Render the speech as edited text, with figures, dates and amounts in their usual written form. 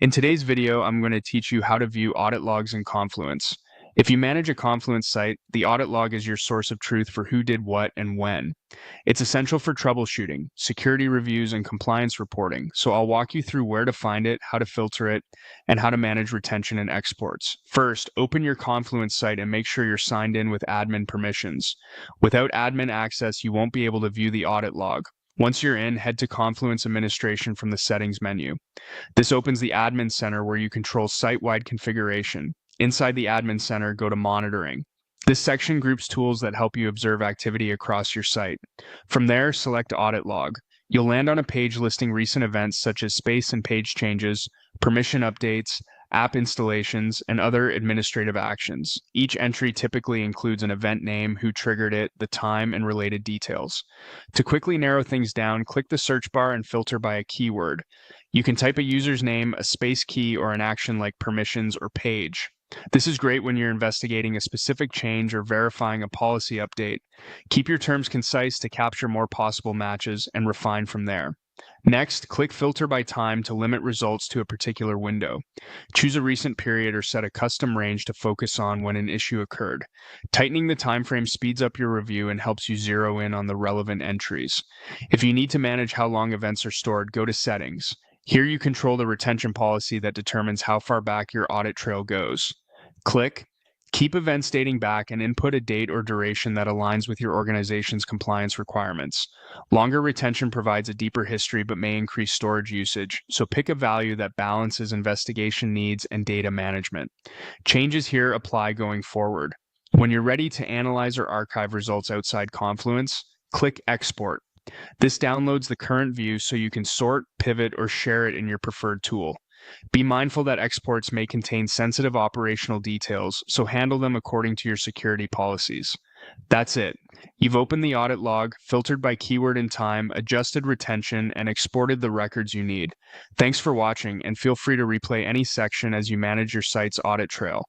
In today's video, I'm going to teach you how to view audit logs in Confluence. If you manage a Confluence site, the audit log is your source of truth for who did what and when. It's essential for troubleshooting, security reviews, and compliance reporting, so I'll walk you through where to find it, how to filter it, and how to manage retention and exports. First, open your Confluence site and make sure you're signed in with admin permissions. Without admin access, you won't be able to view the audit log. Once you're in, head to Confluence Administration from the Settings menu. This opens the Admin Center where you control site-wide configuration. Inside the Admin Center, go to Monitoring. This section groups tools that help you observe activity across your site. From there, select Audit Log. You'll land on a page listing recent events such as space and page changes, permission updates, app installations, and other administrative actions. Each entry typically includes an event name, who triggered it, the time, and related details. To quickly narrow things down, click the search bar and filter by a keyword. You can type a user's name, a space key, or an action like permissions or page. This is great when you're investigating a specific change or verifying a policy update. Keep your terms concise to capture more possible matches and refine from there. Next, click Filter by Time to limit results to a particular window. Choose a recent period or set a custom range to focus on when an issue occurred. Tightening the time frame speeds up your review and helps you zero in on the relevant entries. If you need to manage how long events are stored, go to Settings. Here you control the retention policy that determines how far back your audit trail goes. Click Keep events dating back and input a date or duration that aligns with your organization's compliance requirements. Longer retention provides a deeper history but may increase storage usage, so pick a value that balances investigation needs and data management. Changes here apply going forward. When you're ready to analyze or archive results outside Confluence, click Export. This downloads the current view so you can sort, pivot, or share it in your preferred tool. Be mindful that exports may contain sensitive operational details, so handle them according to your security policies. That's it. You've opened the audit log, filtered by keyword and time, adjusted retention, and exported the records you need. Thanks for watching, and feel free to replay any section as you manage your site's audit trail.